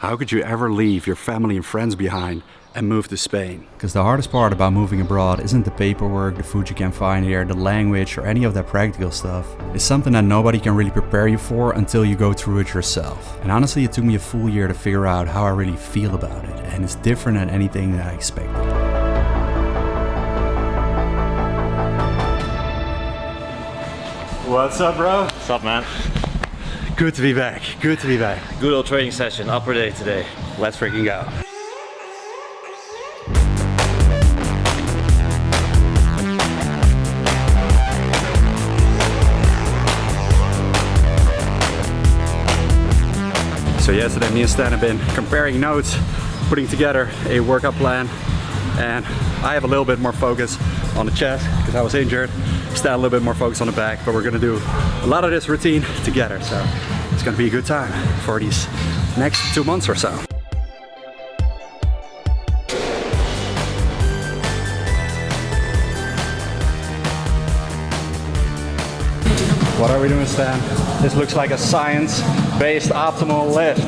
How could you ever leave your family and friends behind and move to Spain? Because the hardest part about moving abroad isn't the paperwork, the food you can find here, the language, or any of that practical stuff. It's something that nobody can really prepare you for until you go through it yourself. And honestly, it took me a full year to figure out how I really feel about it, and it's different than anything that I expected. What's up, bro? What's up, man? Good to be back. Good to be back. Good old training session, upper day today. Let's freaking go. So yesterday me and Stan have been comparing notes, putting together a workout plan, and I have a little bit more focus on the chest because I was injured. Stan a little bit more focus on the back, but we're gonna do a lot of this routine together. So it's gonna be a good time for these next 2 months or so. What are we doing, Stan? This looks like a science-based optimal lift.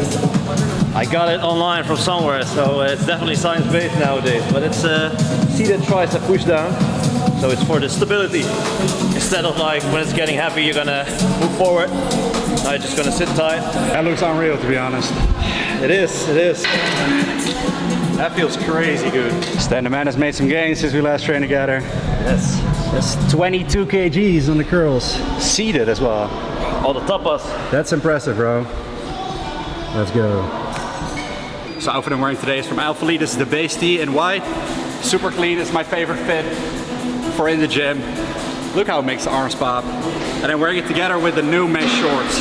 I got it online from somewhere, so it's definitely science-based nowadays. But it's seated tricep push down, so it's for the stability. Instead of like when it's getting heavy, you're gonna move forward. Now you're just gonna sit tight. That looks unreal, to be honest. It is, it is. That feels crazy good. Stan the man has made some gains since we last trained together. Yes. That's 22 kgs on the curls. Seated as well. All the tapas. That's impressive, bro. Let's go. So outfit I'm wearing today is from Alpha Lee. This is the base tee in white. Super clean, it's my favorite fit for in the gym. Look how it makes the arms pop. And I'm wearing it together with the new mesh shorts.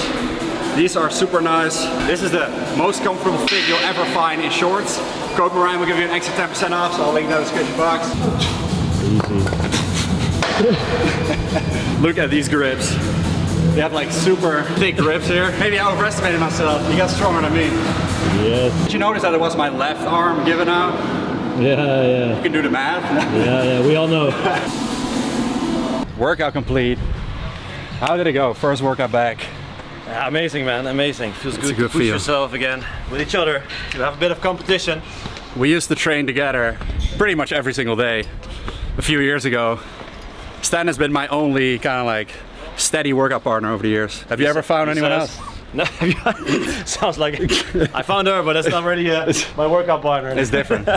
These are super nice. This is the most comfortable fit you'll ever find in shorts. Code Moran will give you an extra 10% off, so I'll link that in the description box. Easy. Look at these grips. They have like super thick grips here. Maybe I overestimated myself. You got stronger than me. Yes. Did you notice that it was my left arm giving out? Yeah. You can do the math. Yeah, we all know. Workout complete. How did it go? First workout back. Yeah, amazing, man, amazing. Feels good, good to push feel. yourself again with each other. You have a bit of competition. We used to train together pretty much every single day a few years ago. Stan has been my only kind of like steady workout partner over the years. Have you ever found anyone else? No, sounds like it. I found her, but that's not really my workout partner. It's different.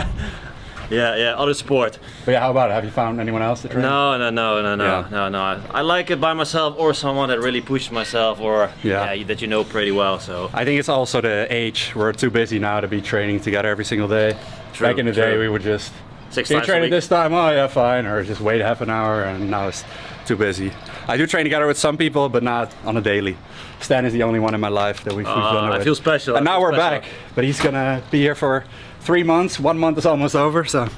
Yeah, other sport. But yeah, how about it? Have you found anyone else to train? No. Yeah. I like it by myself or someone that really pushes myself or that you know pretty well. So I think it's also the age. We're too busy now to be training together every single day. True, Back in the day, we would just 6 you times train a at week. this time, oh yeah, fine, or just wait half an hour, and now it's too busy. I do train together with some people, but not on a daily. Stan is the only one in my life that we've done it with. I feel special. And now we're back, but he's gonna be here for 3 months. 1 month is almost over, so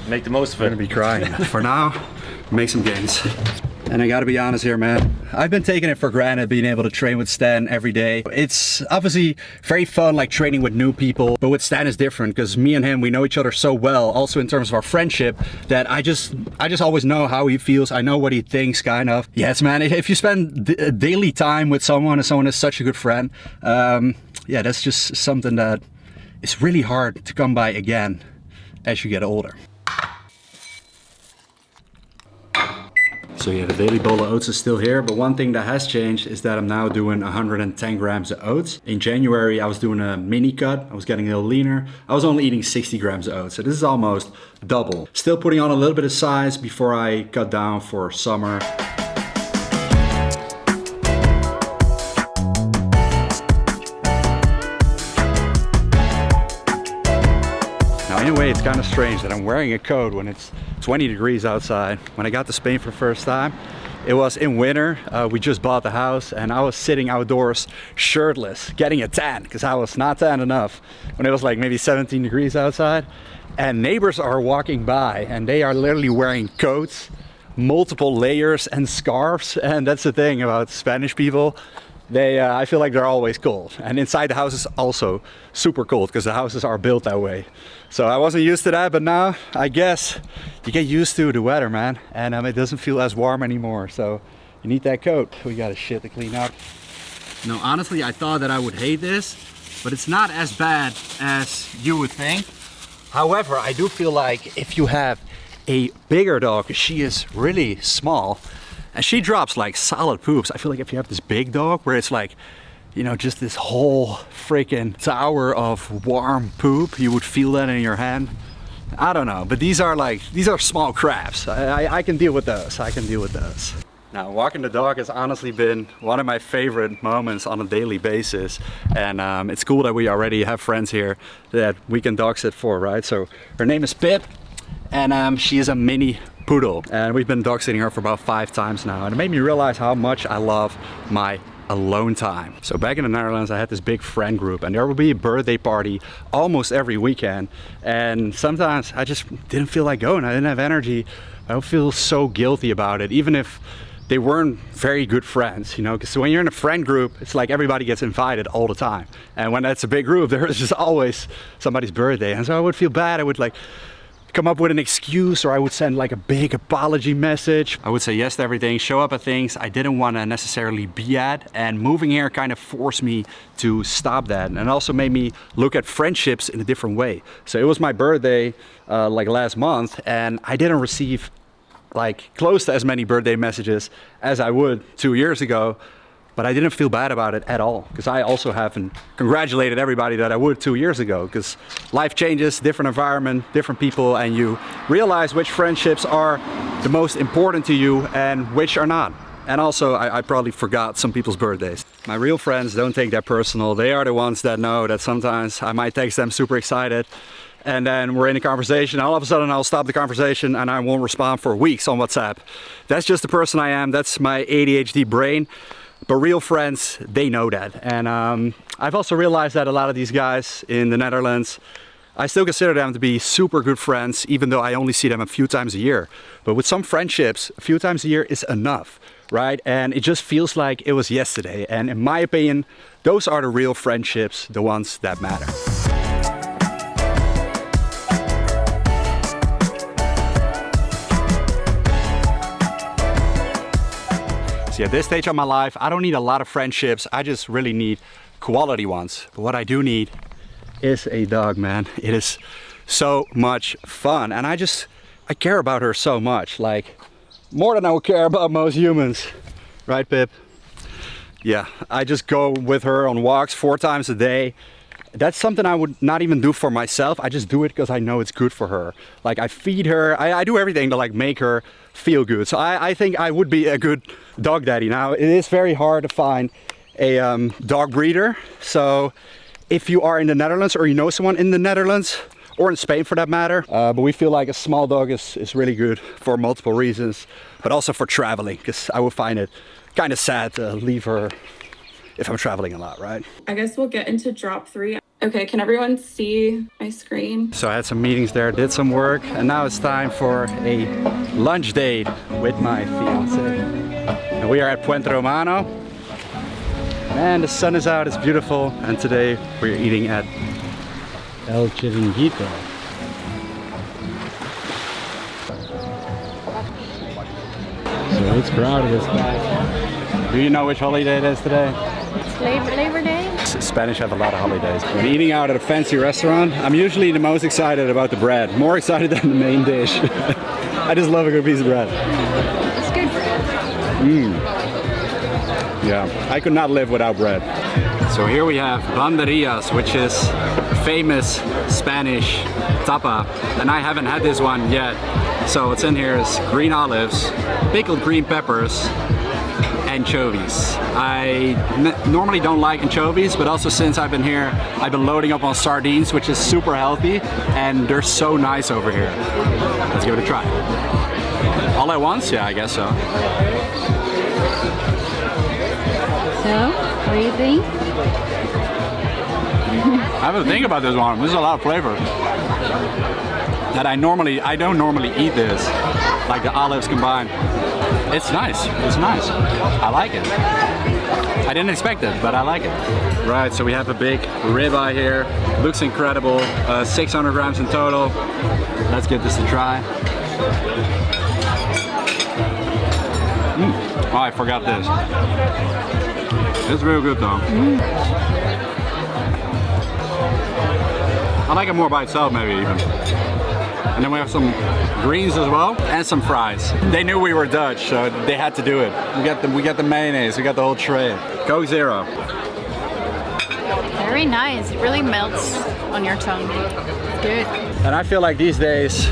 Make the most of we're it. gonna be crying. For now, make some gains. And I gotta be honest here, man. I've been taking it for granted being able to train with Stan every day. It's obviously very fun, like training with new people, but with Stan is different because me and him, we know each other so well, also in terms of our friendship, that I just always know how he feels. I know what he thinks, kind of. Yes, man, if you spend daily time with someone and someone is such a good friend, yeah, that's just something that is really hard to come by again as you get older. So yeah, the daily bowl of oats is still here, but one thing that has changed is that I'm now doing 110 grams of oats. In January, I was doing a mini cut. I was getting a little leaner. I was only eating 60 grams of oats, so this is almost double. Still putting on a little bit of size before I cut down for summer. Now in a way, it's kind of strange that I'm wearing a coat when it's 20 degrees outside. When I got to Spain for the first time, it was in winter. We just bought the house and I was sitting outdoors shirtless, getting a tan because I was not tan enough when it was like maybe 17 degrees outside. And neighbors are walking by and they are literally wearing coats, multiple layers and scarves. And that's the thing about Spanish people. I feel like they're always cold, and inside the house is also super cold because the houses are built that way. So I wasn't used to that, but now I guess you get used to the weather, man, and it doesn't feel as warm anymore. So you need that coat. We got a shit to clean up. No, honestly, I thought that I would hate this, but it's not as bad as you would think. However, I do feel like if you have a bigger dog, she is really small and she drops like solid poops. I feel like if you have this big dog where it's like, you know, just this whole freaking tower of warm poop, you would feel that in your hand. I don't know, but these are small crabs. I can deal with those. I can deal with those. Now, walking the dog has honestly been one of my favorite moments on a daily basis. And it's cool that we already have friends here that we can dog sit for, right? So her name is Pip, and she is a mini poodle. And we've been dog sitting her for about 5 times now. And it made me realize how much I love my alone time. So back in the Netherlands, I had this big friend group and there would be a birthday party almost every weekend. And sometimes I just didn't feel like going. I didn't have energy. I would feel so guilty about it, even if they weren't very good friends, you know, because when you're in a friend group, it's like everybody gets invited all the time. And when that's a big group, there's just always somebody's birthday. And so I would feel bad. I would like come up with an excuse, or I would send like a big apology message. I would say yes to everything, show up at things I didn't want to necessarily be at, and moving here kind of forced me to stop that, and also made me look at friendships in a different way. So it was my birthday like last month, and I didn't receive like close to as many birthday messages as I would 2 years ago. But I didn't feel bad about it at all, because I also haven't congratulated everybody that I would 2 years ago, because life changes, different environment, different people, and you realize which friendships are the most important to you and which are not. And also, I probably forgot some people's birthdays. My real friends don't take that personal. They are the ones that know that sometimes I might text them super excited, and then we're in a conversation, all of a sudden I'll stop the conversation and I won't respond for weeks on WhatsApp. That's just the person I am. That's my ADHD brain. But real friends, they know that. And I've also realized that a lot of these guys in the Netherlands, I still consider them to be super good friends, even though I only see them a few times a year. But with some friendships, a few times a year is enough, right? And it just feels like it was yesterday. And in my opinion, those are the real friendships, the ones that matter. At this stage of my life, I don't need a lot of friendships. I just really need quality ones. But what I do need is a dog, man. It is so much fun. And I care about her so much. Like, more than I would care about most humans. Right, Pip? Yeah, I just go with her on walks 4 times a day. That's something I would not even do for myself. I just do it because I know it's good for her. Like, I feed her, I do everything to like make her feel good. So I think I would be a good dog daddy. Now, it is very hard to find a dog breeder. So if you are in the Netherlands, or you know someone in the Netherlands, or in Spain for that matter, but we feel like a small dog is really good for multiple reasons, but also for traveling, because I would find it kind of sad to leave her if I'm traveling a lot, right? I guess we'll get into drop 3. Okay, can everyone see my screen? So I had some meetings there, did some work, and now it's time for a lunch date with my fiance. And we are at Puente Romano. And the sun is out, it's beautiful, and today we're eating at El Chiringuito. So it's crowded this time. Do you know which holiday it is today? It's Labor Day? Spanish have a lot of holidays. When eating out at a fancy restaurant, I'm usually the most excited about the bread. More excited than the main dish. I just love a good piece of bread. It's good bread. Yeah, I could not live without bread. So here we have banderillas, which is famous Spanish tapa. And I haven't had this one yet. So what's in here is green olives, pickled green peppers, anchovies. I normally don't like anchovies, but also since I've been here, I've been loading up on sardines, which is super healthy, and they're so nice over here. Let's give it a try. All at once? Yeah, I guess so. So, what do you think? I have to think about this one. There's a lot of flavor. That I don't normally eat this, like the olives combined. It's nice, it's nice. I like it. I didn't expect it, but I like it. Right, so we have a big ribeye here. Looks incredible, 600 grams in total. Let's give this a try. Oh, I forgot this. It's real good though. I like it more by itself maybe even. And then we have some greens as well and some fries. They knew we were Dutch, so they had to do it. We got the mayonnaise, we got the whole tray. Coke Zero. Very nice. It really melts on your tongue. It's good. And I feel like these days,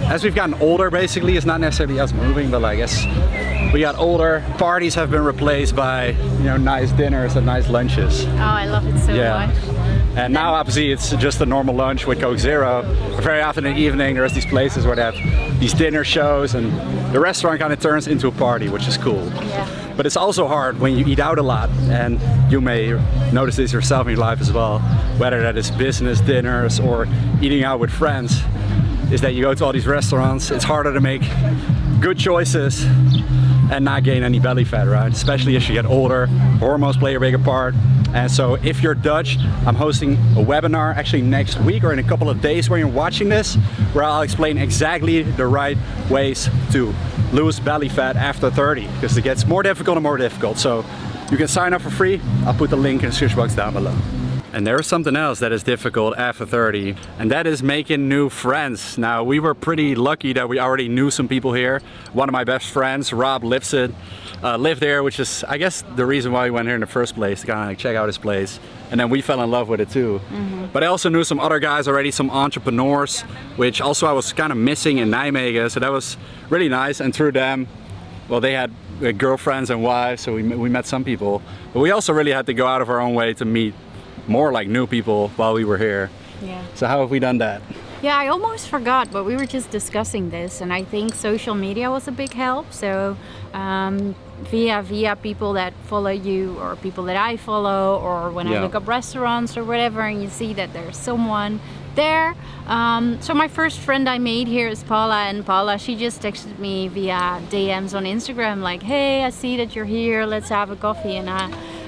as we've gotten older, basically, it's not necessarily us moving, but like as we got older, parties have been replaced by, you know, nice dinners and nice lunches. Oh, I love it so much. And now obviously it's just a normal lunch with Coke Zero. But very often in the evening there's these places where they have these dinner shows and the restaurant kind of turns into a party, which is cool. Yeah. But it's also hard when you eat out a lot, and you may notice this yourself in your life as well, whether that is business dinners or eating out with friends, is that you go to all these restaurants, it's harder to make good choices and not gain any belly fat, right? Especially as you get older, hormones play a bigger part. And so if you're Dutch, I'm hosting a webinar actually next week or in a couple of days when you're watching this, where I'll explain exactly the right ways to lose belly fat after 30, because it gets more difficult and more difficult. So you can sign up for free. I'll put the link in the description box down below. And there is something else that is difficult after 30, and that is making new friends. Now, we were pretty lucky that we already knew some people here. One of my best friends, Rob Lipset, lived there, which is, I guess, the reason why we went here in the first place, to kind of like check out his place. And then we fell in love with it too. But I also knew some other guys already, some entrepreneurs, which also I was kind of missing in Nijmegen. So that was really nice. And through them, well, they had girlfriends and wives, so we met some people. But we also really had to go out of our own way to meet more like new people while we were here. Yeah. So how have we done that? Yeah, I almost forgot, but we were just discussing this, and I think social media was a big help. So via people that follow you, or people that I follow, or when I look up restaurants or whatever, and you see that there's someone there. So my first friend I made here is Paula, and Paula, she just texted me via DMs on Instagram like, hey, I see that you're here, let's have a coffee. And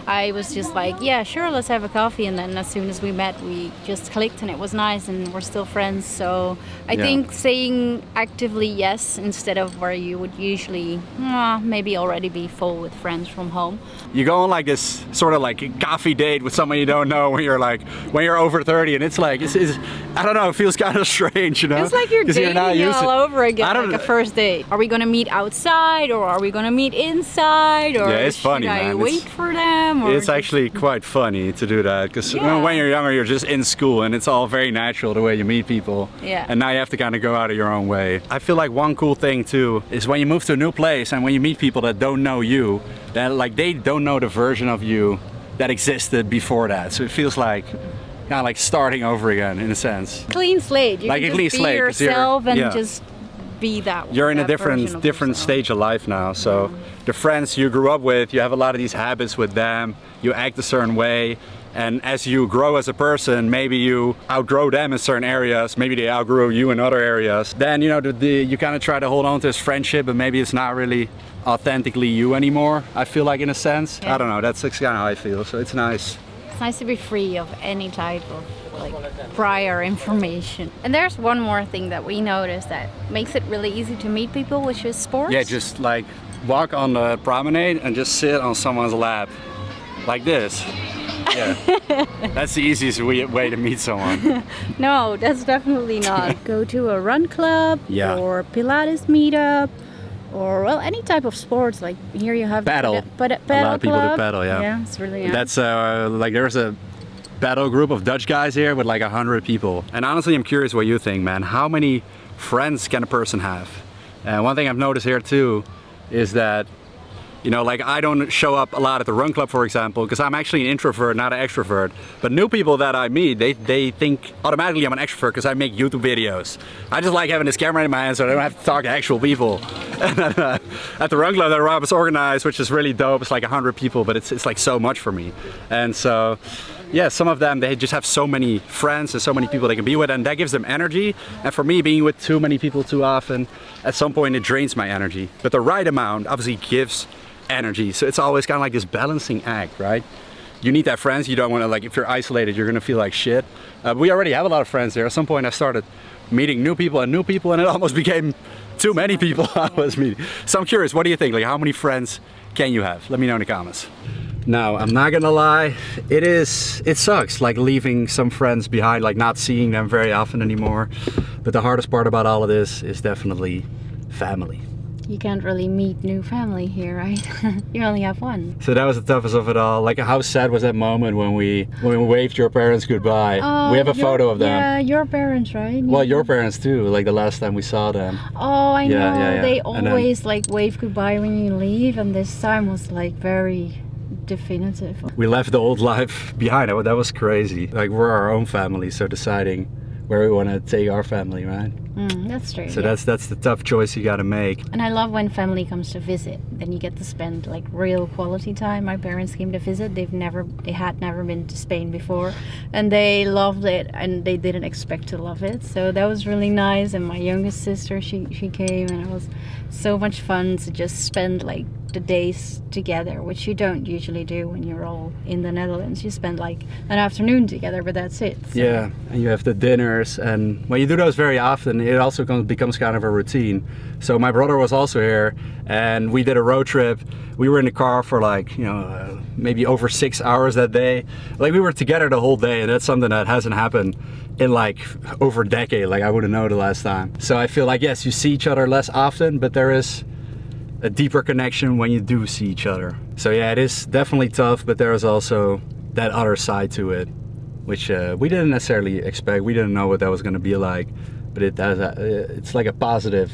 I was just like, yeah, sure, let's have a coffee. And then as soon as we met, we just clicked, and it was nice, and we're still friends. So I think saying actively yes instead of where you would usually maybe already be full with friends from home. You go on like this sort of like coffee date with someone you don't know when you're over 30, and it's like, it's I don't know, it feels kind of strange, you know? It's like you're dating all over again, like a first date. Are we gonna meet outside, or are we gonna meet inside, or it's funny, should I wait for them? It's actually quite funny to do that, because when you're younger, you're just in school, and it's all very natural the way you meet people. Yeah. And now you have to kind of go out of your own way. I feel like one cool thing too is when you move to a new place and when you meet people that don't know you, that like they don't know the version of you that existed before that. So it feels like kind of like starting over again in a sense. Clean slate. You like can a clean just slate, be 'cause yourself and just be that. You're in a that version of different yourself. stage of life now. So the friends you grew up with, you have a lot of these habits with them. You act a certain way. And as you grow as a person, maybe you outgrow them in certain areas, maybe they outgrow you in other areas. Then, you know, you kind of try to hold on to this friendship, but maybe it's not really authentically you anymore, I feel like, in a sense. I don't know, that's kind of how I feel, so it's nice. It's nice to be free of any type of like prior information. And there's one more thing that we noticed that makes it really easy to meet people, which is sports. Yeah, just like walk on the promenade and just sit on someone's lap, like this. Yeah, that's the easiest way to meet someone. No, that's definitely not. Go to a run club or Pilates meetup, or well, any type of sports. Like here you have paddle. But a lot of people do paddle. Yeah, it's really nice. That's like there's a paddle group of Dutch guys here with like 100 people. And honestly, I'm curious what you think, man. How many friends can a person have? And one thing I've noticed here too is that, you know, like I don't show up a lot at the run club, for example, because I'm actually an introvert, not an extrovert. But new people that I meet, they think automatically I'm an extrovert because I make YouTube videos. I just like having this camera in my hand so I don't have to talk to actual people. At the run club that Rob has organized, which is really dope, it's like 100 people, but it's like so much for me. And so, yeah, some of them, they just have so many friends and so many people they can be with, and that gives them energy. And for me, being with too many people too often, at some point it drains my energy. But the right amount obviously gives energy. So it's always kind of like this balancing act, right? You need that friends. You don't want to, like, if you're isolated, you're going to feel like shit. We already have a lot of friends there. At some point I started meeting new people, and it almost became too many people I was meeting. So I'm curious, what do you think? Like, how many friends can you have? Let me know in the comments. Now, I'm not gonna lie, it sucks, like leaving some friends behind, like not seeing them very often anymore. But the hardest part about all of this is definitely family. You can't really meet new family here, right? You only have one. So that was the toughest of it all. Like, how sad was that moment when we waved your parents goodbye? We have a photo of them. Yeah, your parents, right? Well, your parents too, like the last time we saw them. Oh, I know. Yeah. They And then- always like wave goodbye when you leave, and this time was like very definitive. We left the old life behind. That was crazy. Like, we're our own family, so deciding where we want to take our family, right? That's true. So yeah. that's the tough choice you got to make. And I love when family comes to visit. Then you get to spend like real quality time. My parents came to visit. They had never been to Spain before, and they loved it, and they didn't expect to love it. So that was really nice. And my youngest sister, she came, and it was so much fun to just spend like the days together, which you don't usually do when you're all in the Netherlands. You spend like an afternoon together, but that's it. So. Yeah, and you have the dinners, and when you do those very often, it also becomes kind of a routine. So my brother was also here, and we did a road trip. We were in the car for like, maybe over 6 hours that day. Like, we were together the whole day, and that's something that hasn't happened in like over a decade. Like, I wouldn't know the last time. So I feel like, yes, you see each other less often, but there is a deeper connection when you do see each other. So yeah, it is definitely tough, but there is also that other side to it, which we didn't necessarily expect. We didn't know what that was going to be like, but it's like a positive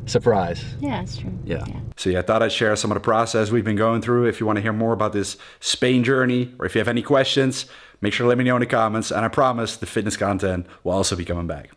surprise. Yeah, it's true. Yeah. So yeah, I thought I'd share some of the process we've been going through. If you want to hear more about this Spain journey, or if you have any questions, make sure to let me know in the comments, and I promise the fitness content will also be coming back.